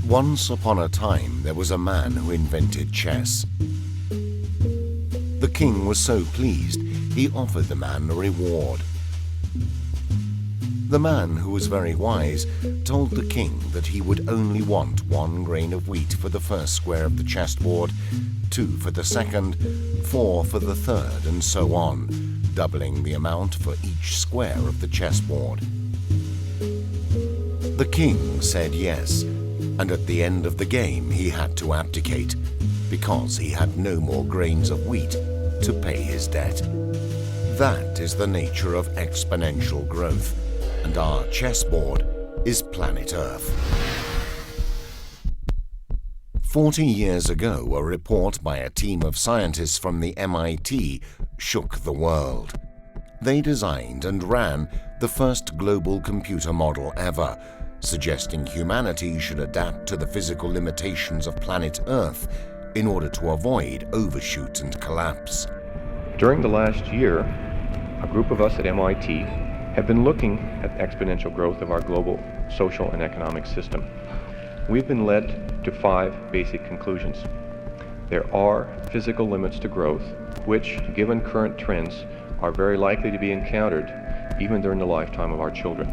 Once upon a time, there was a man who invented chess. The king was so pleased, he offered the man a reward. The man, who was very wise, told the king that he would only want 1 grain of wheat for the first square of the chessboard, 2 for the second, 4 for the third, and so on, doubling the amount for each square of the chessboard. The king said yes, and at the end of the game he had to abdicate, because he had no more grains of wheat to pay his debt. That is the nature of exponential growth, and our chessboard is planet Earth. 40 years ago, a report by a team of scientists from the MIT shook the world. They designed and ran the first global computer model ever, suggesting humanity should adapt to the physical limitations of planet Earth in order to avoid overshoot and collapse. During the last year, a group of us at MIT have been looking at exponential growth of our global social and economic system. We've been led to 5 basic conclusions. There are physical limits to growth, which, given current trends, are very likely to be encountered even during the lifetime of our children.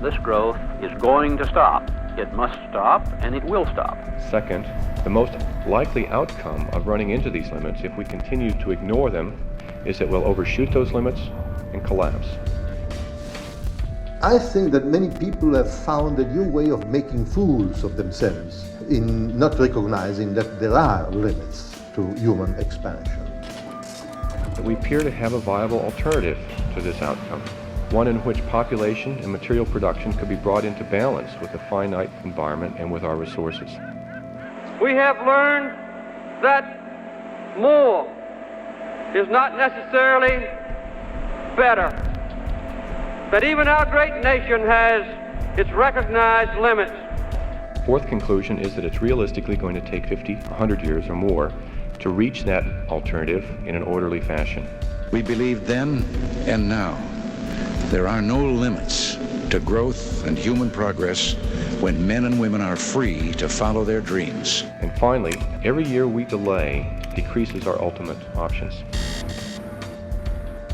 This growth is going to stop. It must stop, and it will stop. Second, the most likely outcome of running into these limits, if we continue to ignore them, is that we'll overshoot those limits and collapse. I think that many people have found a new way of making fools of themselves in not recognizing that there are limits to human expansion. We appear to have a viable alternative to this outcome, one in which population and material production could be brought into balance with the finite environment and with our resources. We have learned that more is not necessarily better. That even our great nation has its recognized limits. Fourth conclusion is that it's realistically going to take 50, 100 years or more to reach that alternative in an orderly fashion. We believe then and now there are no limits to growth and human progress when men and women are free to follow their dreams. And finally, every year we delay decreases our ultimate options.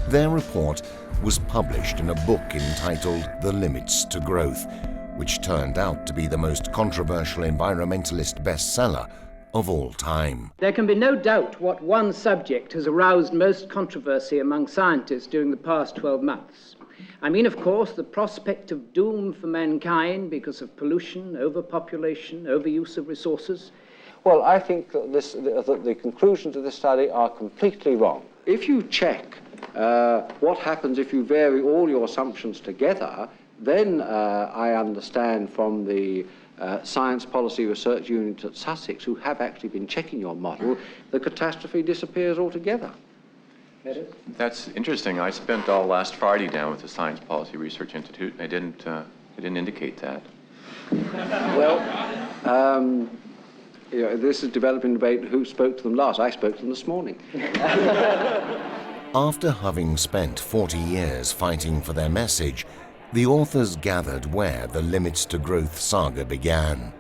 Their report was published in a book entitled The Limits to Growth, which turned out to be the most controversial environmentalist bestseller of all time. There can be no doubt what one subject has aroused most controversy among scientists during the past 12 months. I mean, of course, the prospect of doom for mankind because of pollution, overpopulation, overuse of resources. Well, I think that the conclusions of this study are completely wrong. If you check what happens if you vary all your assumptions together, then I understand from the Science Policy Research Unit at Sussex, who have actually been checking your model, the catastrophe disappears altogether. That's interesting. I spent all last Friday down with the Science Policy Research Institute, and they didn't indicate that. Well, this is developing debate who spoke to them last. I spoke to them this morning. After having spent 40 years fighting for their message, the authors gathered where the Limits to Growth saga began.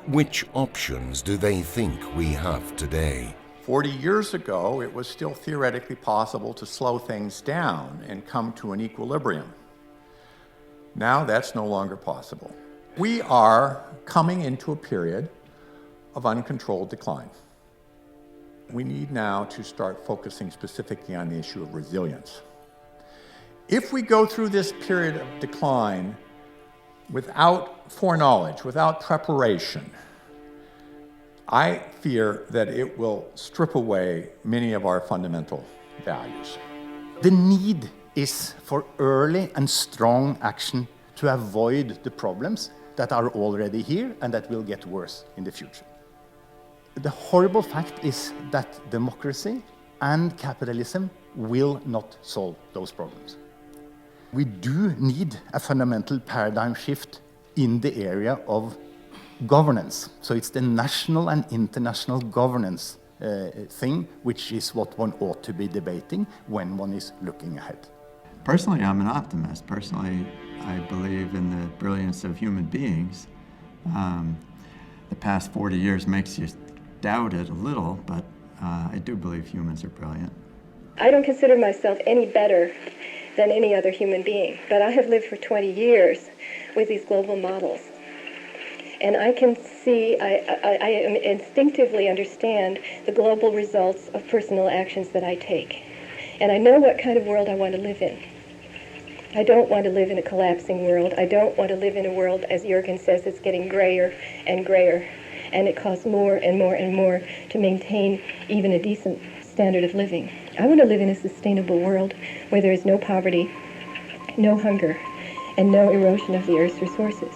Which options do they think we have today? 40 years ago, it was still theoretically possible to slow things down and come to an equilibrium. Now that's no longer possible. We are coming into a period of uncontrolled decline. We need now to start focusing specifically on the issue of resilience. If we go through this period of decline without foreknowledge, without preparation, I fear that it will strip away many of our fundamental values. The need is for early and strong action to avoid the problems that are already here and that will get worse in the future. The horrible fact is that democracy and capitalism will not solve those problems. We do need a fundamental paradigm shift in the area of governance. So it's the national and international governance thing, which is what one ought to be debating when one is looking ahead. Personally, I'm an optimist. Personally, I believe in the brilliance of human beings. the past 40 years makes you doubt it a little, but I do believe humans are brilliant. I don't consider myself any better than any other human being, but I have lived for 20 years with these global models. And I can see, I instinctively understand the global results of personal actions that I take. And I know what kind of world I want to live in. I don't want to live in a collapsing world. I don't want to live in a world, as Jürgen says, it's getting grayer and grayer. And it costs more and more and more to maintain even a decent standard of living. I want to live in a sustainable world where there is no poverty, no hunger, and no erosion of the Earth's resources.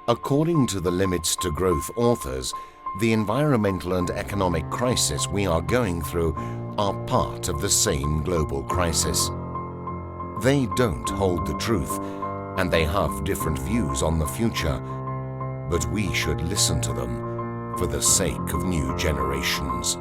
According to the Limits to Growth authors, the environmental and economic crisis we are going through are part of the same global crisis. They don't hold the truth, and they have different views on the future, but we should listen to them for the sake of new generations.